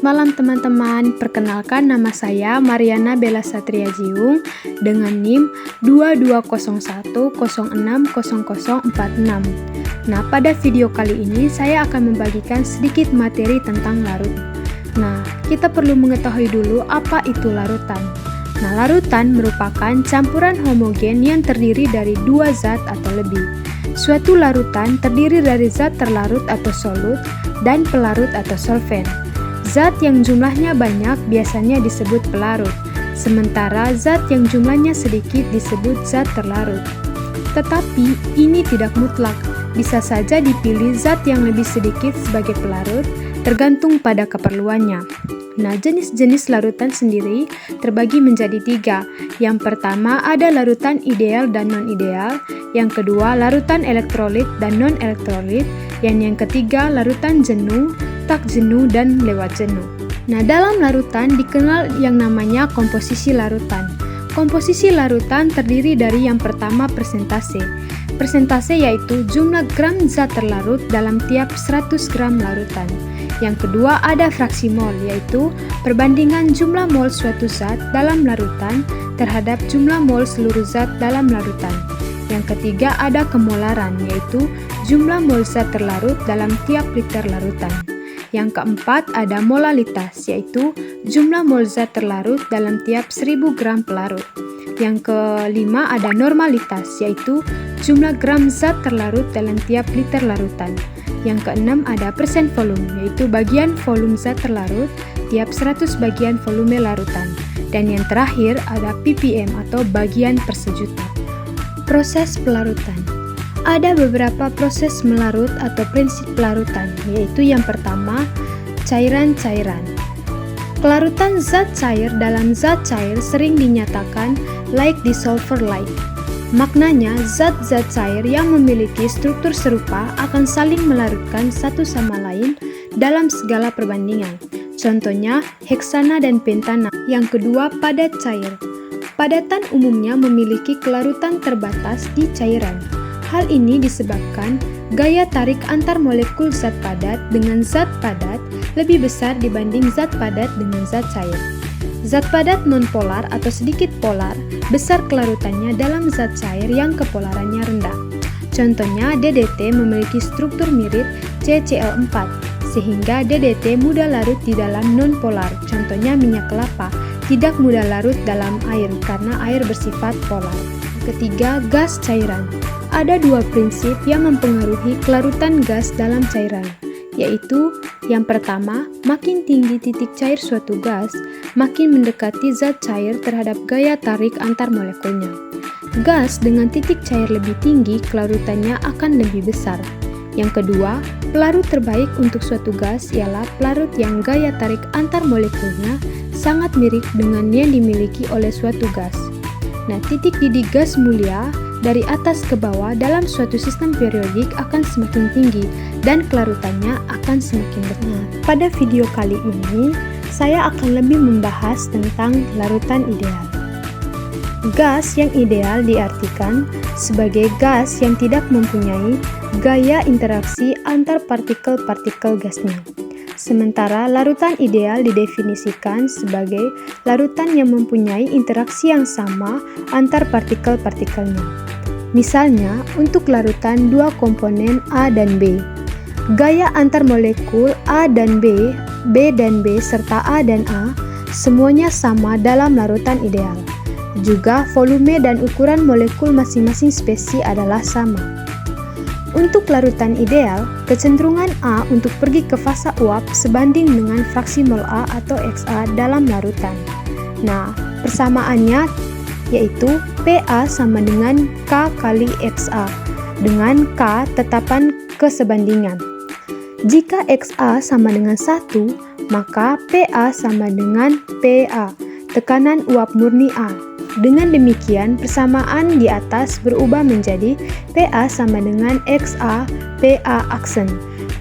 malam teman-teman, perkenalkan nama saya Mariana Bella Satria Jiung dengan NIM 2201060046. Nah, pada video kali ini saya akan membagikan sedikit materi tentang larut. Nah, kita perlu mengetahui dulu apa itu larutan. Nah, larutan merupakan campuran homogen yang terdiri dari dua zat atau lebih. Suatu larutan terdiri dari zat terlarut atau solut dan pelarut atau solvent. Zat yang jumlahnya banyak biasanya disebut pelarut, sementara zat yang jumlahnya sedikit disebut zat terlarut. Tetapi ini tidak mutlak, bisa saja dipilih zat yang lebih sedikit sebagai pelarut, tergantung pada keperluannya. Nah, jenis-jenis larutan sendiri terbagi menjadi tiga. Yang pertama ada larutan ideal dan non-ideal, yang kedua larutan elektrolit dan non-elektrolit, dan yang ketiga larutan jenuh, tak jenuh, dan lewat jenuh. Nah, dalam larutan dikenal yang namanya komposisi larutan. Komposisi larutan terdiri dari yang pertama persentase. Persentase yaitu jumlah gram zat terlarut dalam tiap 100 gram larutan. Yang kedua ada fraksi mol, yaitu perbandingan jumlah mol suatu zat dalam larutan terhadap jumlah mol seluruh zat dalam larutan. Yang ketiga ada kemolaran, yaitu jumlah mol zat terlarut dalam tiap liter larutan. Yang keempat ada molalitas, yaitu jumlah mol zat terlarut dalam tiap 1000 gram pelarut. Yang kelima ada normalitas, yaitu jumlah gram zat terlarut dalam tiap liter larutan. Yang keenam ada persen volume, yaitu bagian volume zat terlarut tiap 100 bagian volume larutan. Dan yang terakhir ada ppm atau bagian per sejuta. Proses pelarutan. Ada beberapa proses melarut atau prinsip pelarutan, yaitu yang pertama, cairan-cairan. Kelarutan zat cair dalam zat cair sering dinyatakan like dissolver like. Maknanya, zat-zat cair yang memiliki struktur serupa akan saling melarutkan satu sama lain dalam segala perbandingan. Contohnya, heksana dan pentana. Yang kedua, padat cair. Padatan umumnya memiliki kelarutan terbatas di cairan. Hal ini disebabkan gaya tarik antar molekul zat padat dengan zat padat lebih besar dibanding zat padat dengan zat cair. Zat padat nonpolar atau sedikit polar besar kelarutannya dalam zat cair yang kepolarannya rendah. Contohnya DDT memiliki struktur mirip CCl4 sehingga DDT mudah larut di dalam nonpolar. Contohnya minyak kelapa tidak mudah larut dalam air karena air bersifat polar. Ketiga, gas cairan. Ada dua prinsip yang mempengaruhi kelarutan gas dalam cairan, yaitu yang pertama, makin tinggi titik cair suatu gas, makin mendekati zat cair terhadap gaya tarik antar molekulnya. Gas dengan titik cair lebih tinggi, kelarutannya akan lebih besar. Yang kedua, pelarut terbaik untuk suatu gas ialah pelarut yang gaya tarik antar molekulnya sangat mirip dengan yang dimiliki oleh suatu gas. Nah, titik didih gas mulia dari atas ke bawah dalam suatu sistem periodik akan semakin tinggi dan kelarutannya akan semakin besar. Pada video kali ini, saya akan lebih membahas tentang larutan ideal. Gas yang ideal diartikan sebagai gas yang tidak mempunyai gaya interaksi antar partikel-partikel gasnya. Sementara larutan ideal didefinisikan sebagai larutan yang mempunyai interaksi yang sama antar partikel-partikelnya. Misalnya, untuk larutan dua komponen A dan B, gaya antar molekul A dan B, B dan B, serta A dan A, semuanya sama dalam larutan ideal. Juga volume dan ukuran molekul masing-masing spesies adalah sama. Untuk larutan ideal, kecenderungan A untuk pergi ke fasa uap sebanding dengan fraksi mol A atau XA dalam larutan. Nah, persamaannya yaitu PA sama dengan K kali XA, dengan K tetapan kesebandingan. Jika XA sama dengan 1, maka PA sama dengan PA, tekanan uap murni A. Dengan demikian, persamaan di atas berubah menjadi PA sama dengan XA PA aksen.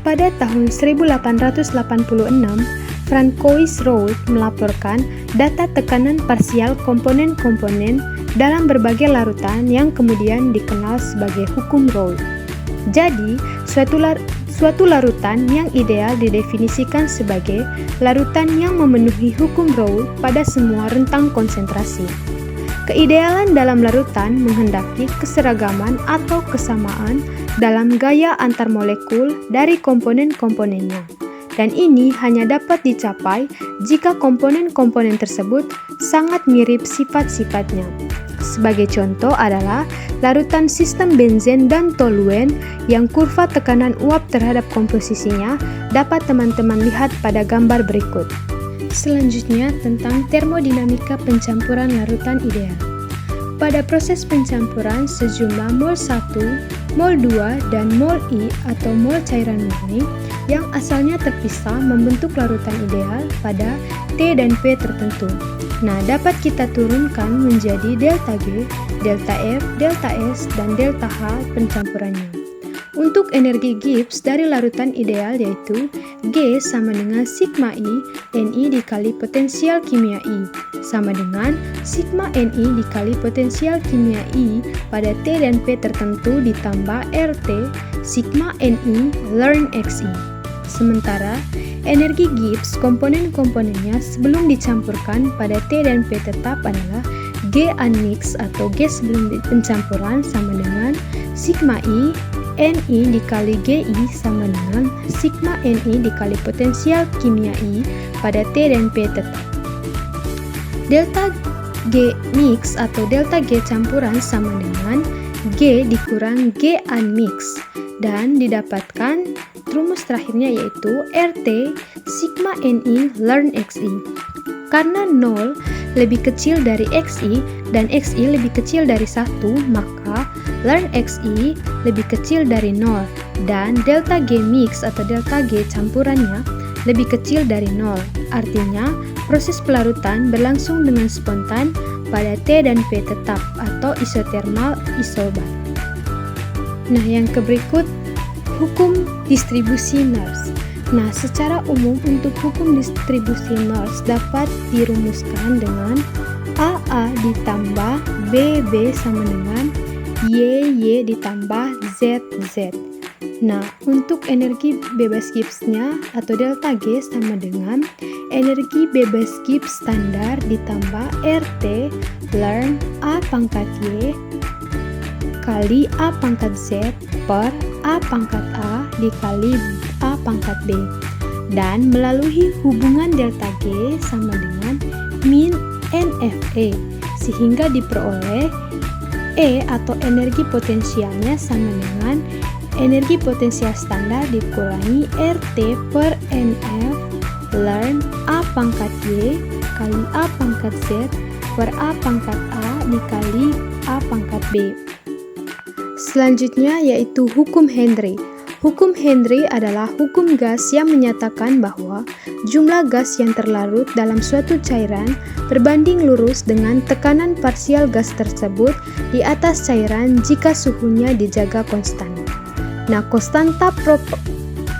Pada tahun 1886, Francois-Routh melaporkan data tekanan parsial komponen-komponen dalam berbagai larutan yang kemudian dikenal sebagai hukum Routh. Jadi, Suatu larutan yang ideal didefinisikan sebagai larutan yang memenuhi hukum Raoult pada semua rentang konsentrasi. Keidealan dalam larutan menghendaki keseragaman atau kesamaan dalam gaya antar molekul dari komponen-komponennya. Dan ini hanya dapat dicapai jika komponen-komponen tersebut sangat mirip sifat-sifatnya. Sebagai contoh adalah larutan sistem benzen dan toluen yang kurva tekanan uap terhadap komposisinya dapat teman-teman lihat pada gambar berikut. Selanjutnya tentang termodinamika pencampuran larutan ideal. Pada proses pencampuran sejumlah mol 1, mol 2, dan mol I atau mol cairan murni yang asalnya terpisah membentuk larutan ideal pada T dan P tertentu. Nah, dapat kita turunkan menjadi delta G, delta F, delta S, dan delta H pencampurannya. Untuk energi Gibbs dari larutan ideal yaitu G sama dengan sigma I, Ni dikali potensial kimia I, sama dengan sigma Ni dikali potensial kimia I pada T dan P tertentu ditambah RT sigma Ni ln Xi. Sementara energi Gibbs komponen-komponennya sebelum dicampurkan pada T dan P tetap adalah G unmix atau G sebelum pencampuran sama dengan sigma I Ni dikali Gi sama dengan sigma Ni dikali potensial kimia I pada T dan P tetap. Delta G mix atau delta G campuran sama dengan G dikurang G unmix dan didapatkan rumus terakhirnya yaitu RT sigma Ni ln Xi. Karena 0 lebih kecil dari Xi dan Xi lebih kecil dari 1, maka ln Xi lebih kecil dari 0 dan delta G mix atau delta G campurannya lebih kecil dari 0. Artinya, proses pelarutan berlangsung dengan spontan pada T dan P tetap atau isotermal isobar. Nah, yang berikut hukum distribusi Nernst. Nah, secara umum untuk hukum distribusi Nernst dapat dirumuskan dengan AA ditambah BB sama dengan YY ditambah ZZ. Nah, untuk energi bebas Gibbs-nya atau delta G sama dengan energi bebas Gibbs standar ditambah RT ln A pangkat Y kali A pangkat Z per A pangkat A dikali A pangkat B. Dan melalui hubungan delta G sama dengan min NFE sehingga diperoleh E atau energi potensialnya sama dengan energi potensial standar dikurangi RT per NF ln A pangkat Y kali A pangkat Z per A pangkat A dikali A pangkat B. Selanjutnya yaitu hukum Henry. Hukum Henry adalah hukum gas yang menyatakan bahwa jumlah gas yang terlarut dalam suatu cairan berbanding lurus dengan tekanan parsial gas tersebut di atas cairan jika suhunya dijaga konstan. Nah, konstanta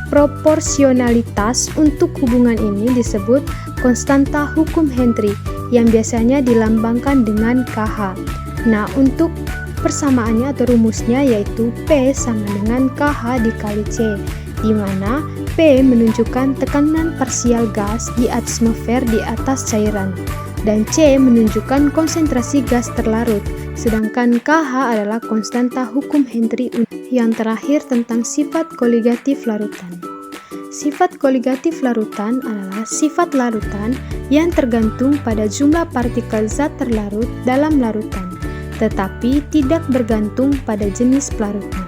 proporsionalitas untuk hubungan ini disebut konstanta hukum Henry yang biasanya dilambangkan dengan KH. Nah, untuk persamaannya atau rumusnya yaitu P sama dengan KH dikali C, di mana P menunjukkan tekanan parsial gas di atmosfer di atas cairan, dan C menunjukkan konsentrasi gas terlarut, sedangkan KH adalah konstanta hukum Henry. Yang terakhir tentang sifat koligatif larutan. Sifat koligatif larutan adalah sifat larutan yang tergantung pada jumlah partikel zat terlarut dalam larutan, tetapi tidak bergantung pada jenis pelarutnya.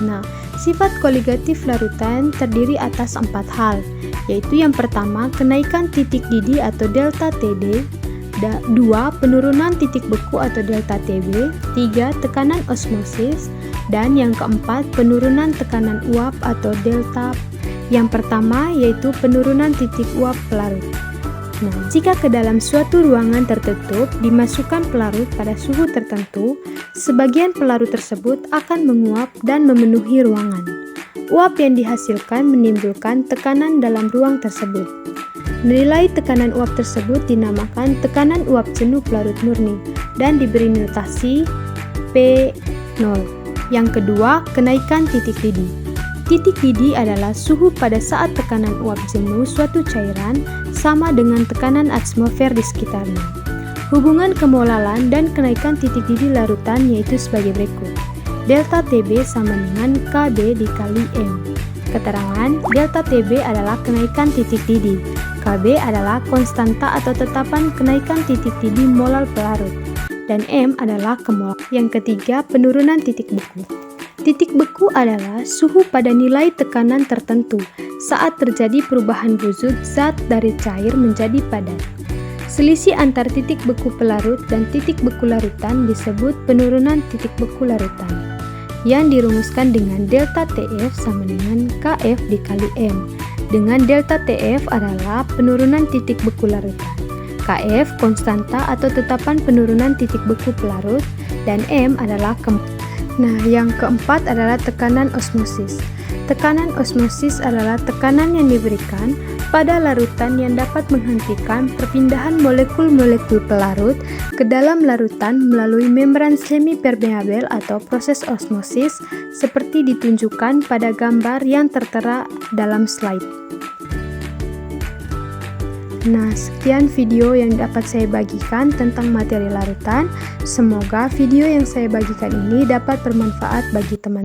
Nah, sifat koligatif larutan terdiri atas 4 hal, yaitu yang pertama, kenaikan titik didih atau delta TD, 2. Penurunan titik beku atau delta TB, 3. Tekanan osmosis, dan yang keempat, penurunan tekanan uap atau delta. Yang pertama yaitu penurunan titik uap pelarut. Nah, jika ke dalam suatu ruangan tertutup dimasukkan pelarut pada suhu tertentu, sebagian pelarut tersebut akan menguap dan memenuhi ruangan. Uap yang dihasilkan menimbulkan tekanan dalam ruang tersebut. Nilai tekanan uap tersebut dinamakan tekanan uap jenuh pelarut murni dan diberi notasi P0. Yang kedua, kenaikan titik didih. Titik didih adalah suhu pada saat tekanan uap jenuh suatu cairan sama dengan tekanan atmosfer di sekitarnya. Hubungan kemolalan dan kenaikan titik didih larutan yaitu sebagai berikut. Delta TB sama dengan KB dikali M. Keterangan, delta TB adalah kenaikan titik didih. KB adalah konstanta atau tetapan kenaikan titik didih molal pelarut. Dan M adalah kemolalan. Yang ketiga, penurunan titik beku. Titik beku adalah suhu pada nilai tekanan tertentu saat terjadi perubahan buzut zat dari cair menjadi padat. Selisih antar titik beku pelarut dan titik beku larutan disebut penurunan titik beku larutan, yang dirumuskan dengan delta TF sama dengan KF dikali M, dengan delta TF adalah penurunan titik beku larutan, KF konstanta atau tetapan penurunan titik beku pelarut, dan M adalah Nah, yang keempat adalah tekanan osmosis. Tekanan osmosis adalah tekanan yang diberikan pada larutan yang dapat menghentikan perpindahan molekul-molekul pelarut ke dalam larutan melalui membran semi-permeabel atau proses osmosis seperti ditunjukkan pada gambar yang tertera dalam slide. Nah, sekian video yang dapat saya bagikan tentang materi larutan. Semoga video yang saya bagikan ini dapat bermanfaat bagi teman-teman.